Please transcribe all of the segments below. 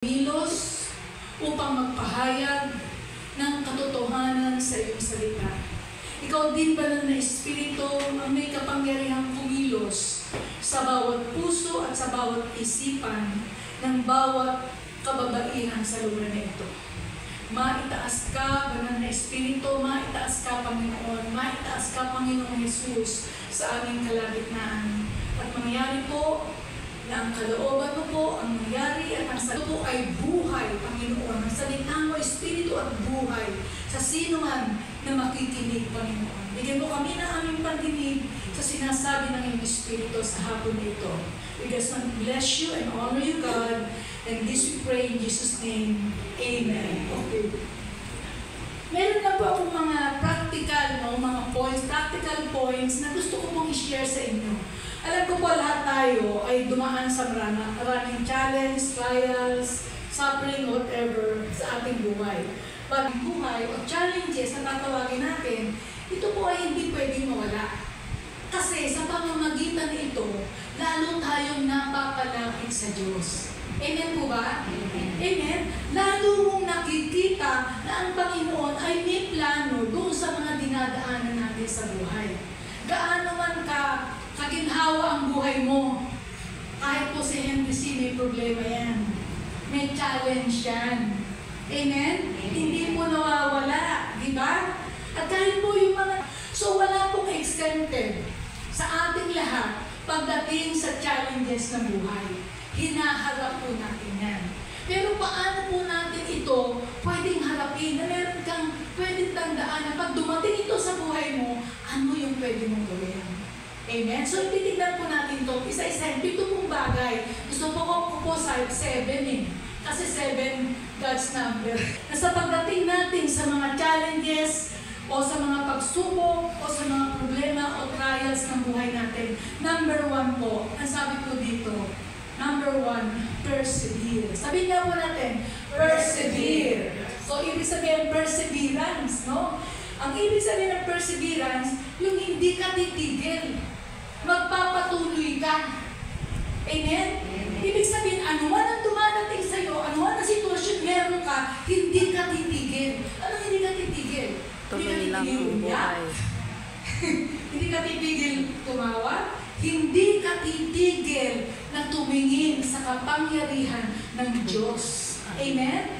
Milos upang magpahayag ng katotohanan sa iyong salita. Ikaw din banal na Espiritu ang may kapangyarihang kumilos sa bawat puso at sa bawat isipan ng bawat kababaihan sa lugar na ito. Maitaas ka, banal na Espiritu, maitaas ka, Panginoon, maitaas ka, Panginoong Jesus, sa aming kalagitnaan. At mangyari po na ang kalooban mo po, ang nangyari at ang salita po ay buhay, Panginoon. Ang salita mo, Espiritu at buhay sa sino man na makikinig, Panginoon. Bigyan mo kami ng aming pandinig sa sinasabi ng iyong Espiritu sa hapon na ito. We just want to bless you and honor you, God. And this we pray in Jesus' name. Amen. Okay. Meron na po akong mga practical points na gusto ko pong i-share sa inyo. Alam ko po lahat tayo ay dumaan sa maraming challenge, trials, suffering, whatever sa ating buhay. But buhay o challenges na tatawagin natin, ito po ay hindi pwedeng mawala. Kasi sa pamamagitan nito, lalo tayong napapalapit sa Diyos. Amen po ba? Amen? Lalo mong nakikita na ang Panginoon ay may plano doon sa mga dinadaanan natin sa buhay. Gaano man kaginhawa ang buhay mo, kahit po si Henry C. may problema yan. May challenge yan. Amen? Hindi po nawawala. Di ba? At kahit po yung mga... So wala pong exempted sa ating lahat pagdating sa challenges ng buhay. Hinaharap po natin yan. Pero paano po natin ito pwedeng harapin na meron kang pwedeng tandaan na pag dumating ito sa buhay mo, ano yung pwede mong gawin? Amen? So, titignan po natin ito. Isa-isa, ito pong bagay. Gusto ko po sa 7 eh. Kasi 7, God's number. Na sa pagdating natin sa mga challenges, o sa mga pagsubok, o sa mga problema, o trials ng buhay natin. Number 1 po, ang sabi po dito, number 1, persevere. Sabihin nga po natin, persevere. So, ibig sabihin, perseverance, no? Ang ibig sabihin ng perseverance, yung hindi ka titigil. Magpapatuloy ka. Amen? Ibig sabihin, ano man ang dumadating sa'yo, ano man ang sitwasyon meron ka, hindi ka titigil. Ano hindi ka titigil? Hindi ka titigil umiyak. Hindi ka titigil tumawa. Hindi ka titigil na tumingin sa kapangyarihan ng Diyos. Amen?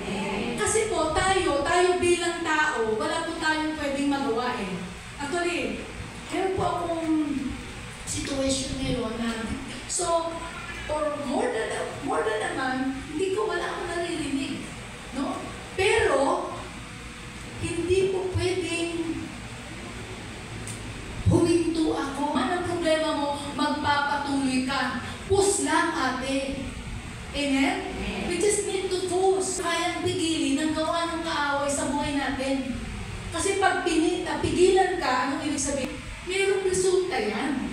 Kasi po, tayo bilang tao, wala po tayong pwedeng magawa eh. Actually, meron po akong situation ngayon na, so, for more than a month, wala akong naririnig. No? Pero, hindi po pwedeng huminto ako. Anong problema mo? Magpapatuloy ka. Push lang, ate. Amen? We just need to push. Kayang pigilin ang gawa ng kaaway sa buhay natin. Kasi pag pigilan ka, anong ibig sabihin? Mayroong resulta yan.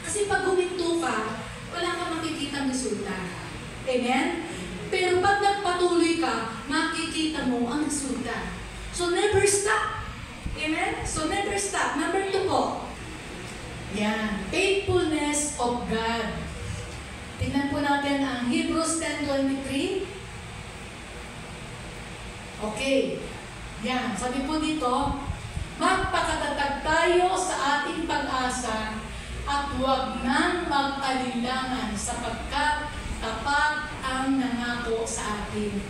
Kasi pag huminto ka, wala kang makikita ang resulta. Amen? Pero pag nagpatuloy ka, makikita mo ang resulta. So never stop. Amen? So never stop. Number 2 po. Yan. Faithfulness of God. Tingnan po natin ang Hebrews 10:23. Okay. Yan. Sabi po dito, magpakatatag tayo sa ating pag-asa at huwag nang mag-alilangan sapagkat tapat ang nangako sa atin.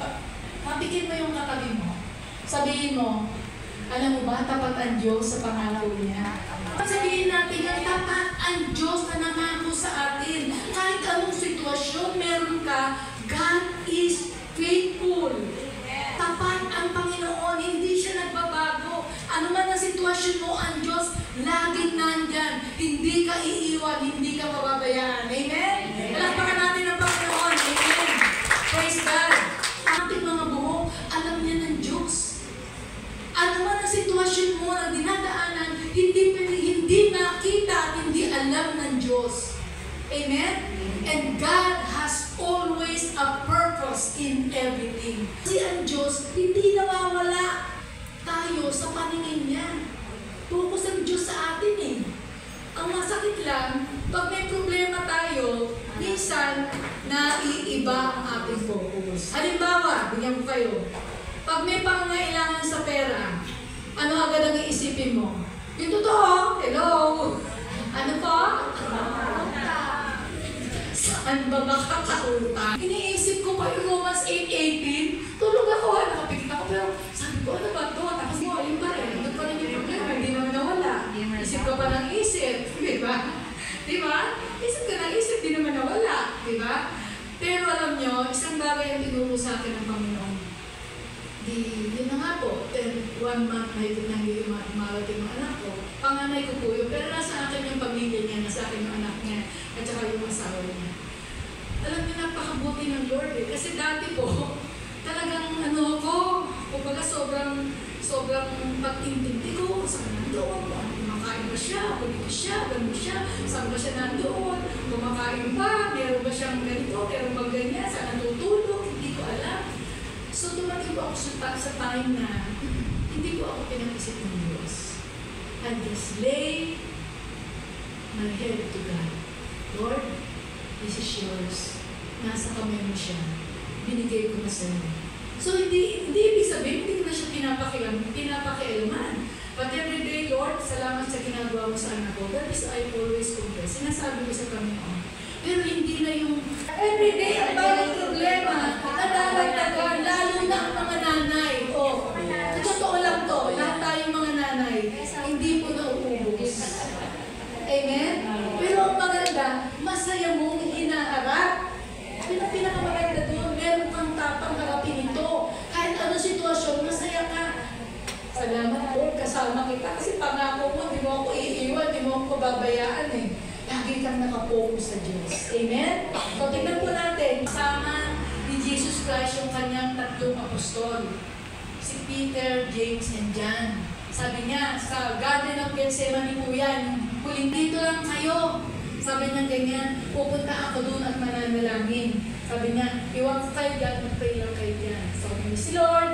Papikin mo yung katabi mo. Sabihin mo, alam mo ba, tapat ang Diyos sa pangako niya? Sabihin natin yung tapat ang Diyos na nangako sa atin. Kahit anong sitwasyon meron ka, God is faithful. Tapat ang Panginoon, hindi siya nagbabago. Ano man ang sitwasyon mo, ang Diyos laging nandyan. Hindi ka iiwan, hindi ka pababayaan. Amen? Palakpakan natin ang Panginoon. Amen? Praise God. Ating mga buhok, alam niya ng Diyos. Ano man ang sitwasyon mo na dinadaanan, hindi nakita at hindi alam ng Diyos. Amen? And God has always a purpose in everything. Kasi ang Diyos, hindi nawawala tayo sa paningin niya. Focus ang Diyos sa atin eh. Ang masakit lang, pag may problema tayo, minsan, naiiba ang ating focus. Halimbawa, bigyan ko kayo. Pag may pangangailangan sa pera, ano agad ang iisipin mo? Yung totoo, hello! Ano po? Saan ba makakautang? Iniisip ko pa yung Romans 8:18. Tulog ako, nakapikit ako, pero sabi ko, ano ba ito? Tapos mo, yun pa rin. Ito pa rin yung problema, hindi naman nawala. Isip ka pa ng isip, di ba? Di ba? Isip ka ng isip, di naman nawala. Di ba? Pero alam nyo, isang bagay ang tinuro sa akin ng Panginoon. Yun na nga po, 1 month na higit na hindi marating ang anak ko. Panganay ko po yun, pero nasa akin yung pamilya niya, nasa akin yung anak niya, at saka yung asawa niya. Alam niyo, napakabuti ng Lord eh. Kasi dati po, talagang kumbaga sobrang pag-intindi ko, saan nandoon, kumakain ba siya, dito siya, gano'n siya, saan ba siya nandoon, kumakain ba, meron ba siyang ganito, meron ba ganyan, saan natutulog, hindi ko alam. So, dumating po ako sa time na hindi ko ako pinag-isip ng Diyos. I just lay my head to God. Lord, this is yours. Nasa kamay mo siya. Binigay ko na sa iyo. So, hindi ibig sabihin, hindi ko na siya pinapakialaman. But every day, Lord, salamat sa ginagawa mo sa anak ko. That is I always confess. Sinasabi ko sa Panginoon. Pero hindi na yung everyday ang bagong problema na daragdagan, lalo na ang mga nanay. Totoo lang to, lahat tayong mga nanay, hindi po nauubos. Amen? Pero ang maganda, masaya mong hinaharap. Pinakamaganda doon, meron kang tapang harapin ito. Kahit ano sitwasyon, masaya ka. Salamat po, kasama kita. Kasi pangako mo, di mo ako iiwan, di mo ako pababayaan eh. Lagi kang nakapokus sa Diyos. Amen? So, tignan po natin. Kasama ni Jesus Christ yung kanyang 3 apostol. Si Peter, James, and John. Sabi niya, sa Garden of Gethsemane po yan, huling dito lang kayo. Sabi niya ganyan, pupunta ako doon at mananalangin. Sabi niya, iwan ko kayo dyan, mag-pray lang kayo dyan. Sabi niya si Lord,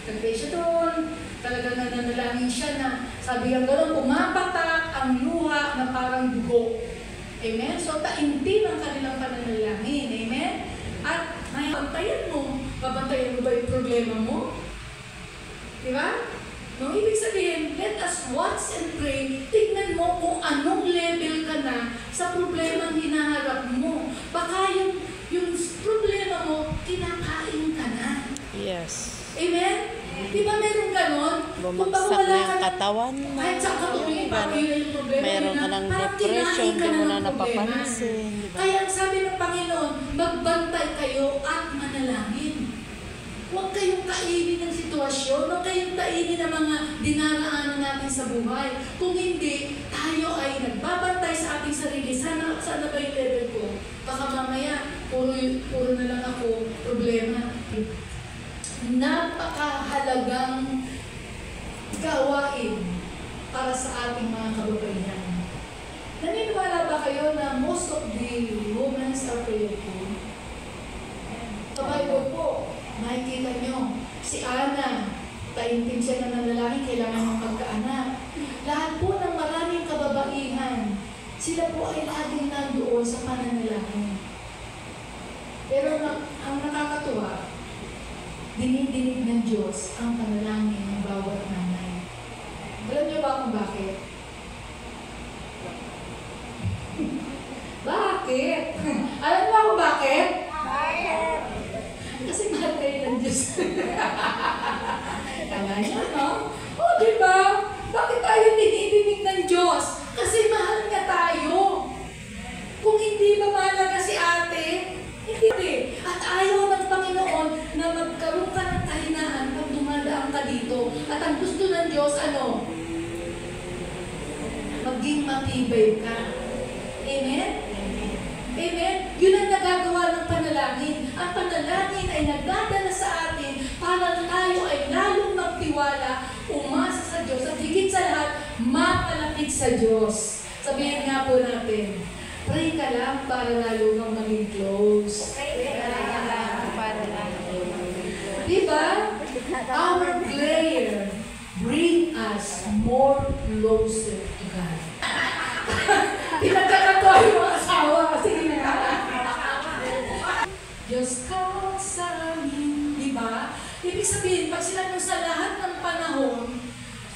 nag-pray siya doon. Talagang nananalangin siya na, sabi niya gano'n, pumapatak ang luha na parang dugo. Amen? So, taintin ang kanilang pananalangin. Amen? At may bantayan mo. Babantayan mo ba yung problema mo? Diba? No, ibig sabihin, let us watch and pray. Tignan mo kung anong level ka na sa problemang hinaharap mo. Baka yung problema mo, kinakain ka na. Yes. Amen? Di ba meron ganon? Bumagsak na yung katawan mo. Kahit saan ka tumingin, yung problema mayroon ka ng depression, di mo na napapansin. Diba? Kaya sabi ng Panginoon, magbantay kayo at manalangin. Huwag kayong kainin ng sitwasyon, huwag kayong kainin ng mga dinaraanan natin sa buhay. Kung hindi, tayo ay nagbabantay sa ating sarili. Sana ba yung level ko? Baka mamaya, puro na lang ako problema. Napakahalagang gawain para sa ating mga kababaihan. Naniniwala ba kayo na most of the women are prayerful? Sa Bible po, makikita nyo, si Ana, taintin siya na nanalangin, kailangan ng pagkaanak. Lahat po ng maraming kababaihan, sila po ay laging nandoon sa pananalangin. Pero ang nakakatuwa, dinidinig ng Diyos ang panalangin ng bawat nanay. Alam niyo ba kung bakit? Bakit? Alam niyo ba kung bakit? Bakit? Kasi mahal kayo ng Diyos. Tama niya, no? O, diba? Bakit tayo dinidinig ng Diyos? Kasi mahal niya tayo. Kung hindi ba mahalaga si ate, hindi. At ayaw ng Panginoon na magkaroon ka ng kahinaan pag dumadaan ka dito. At ang gusto ng Diyos, maging matibay ka. Amen? Amen? Yun ang nagagawa ng panalangin. Ang panalangin ay nagdadala sa atin para tayo ay lalong magtiwala, umasa sa Diyos, at higit sa lahat, mapalapit sa Diyos. Sabihin nga po natin, pray ka lang para lalo kang maging close. Pray ka lang para lalo kang maging close. Diba? Our prayer bring us more closer to God. Pinagkakatawa yung mga asawa. Sige na. Diyos ka sa amin, di ba? Ibig sabihin, pag sinabi mo sa lahat ng panahon,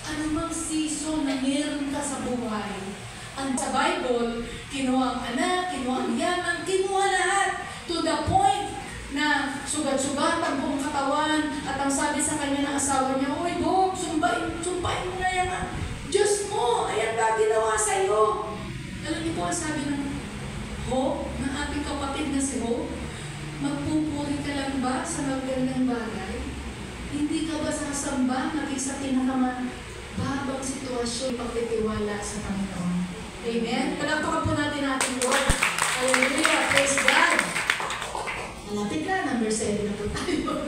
anumang season na meron ka sa buhay, ang sa Bible, kinuha ang anak, kinuha ang yaman, kinuha lahat to the point na sugat-sugat ang buong katawan at ang sabi sa kanya ng asawa niya, "Uy, Bob, sumpain mo na yan. Diyos mo, ayan ba ginawa sa'yo?" Alam niyo po ang sabi ng Hope, ng ating kapatid na si Hope, magpupuri ka lang ba sa magandang bagay? Hindi ka ba sasamba maging sa pinakamababang sitwasyon pagtitiwala sa Panginoon? Amen? Palakpakan po natin ating Lord. Hallelujah! Praise God! Malapit na, number 7 na po tayo.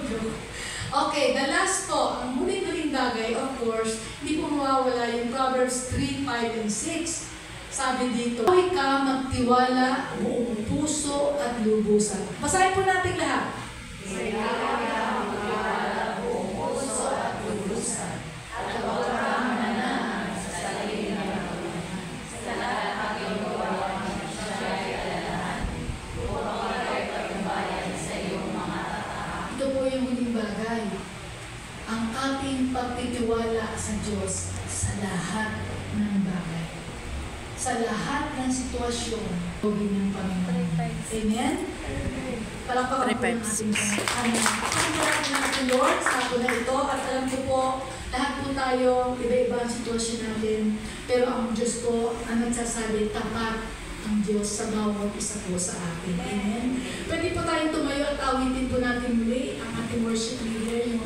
Okay, the last po, ang huling-huling bagay, of course, hindi po mawawala yung Proverbs 3, 5, and 6. Sabi dito, "Huwag ka magtiwala buong puso at lubusan." Basahin po natin lahat. Huwag ka magtiwala buong puso at lubusan. At huwag ka mananahan sa sarili ng pagkakas. Sa lahat ng ginagawa mo, siya ay alalahan. Huwag ka ay pagbabayan sa iyong mga tataan. Ito po yung huling bagay. Ang ating pagtitiwala sa Diyos sa lahat ng bagay. Sa lahat ng sitwasyon, gawin ng Panginoon. Amen? Palakpakan po ng ating Panginoon. Palakpakan po ng ating Lord sa ako na ito. At alam niyo po, lahat po tayo, iba-iba ang sitwasyon natin. Pero ang Diyos po, ang nagsasabi, tapat ang Diyos sa bawat isa po sa atin. Amen? Pwede po tayong tumayo at awitin po natin muli ang ating worship leader, yung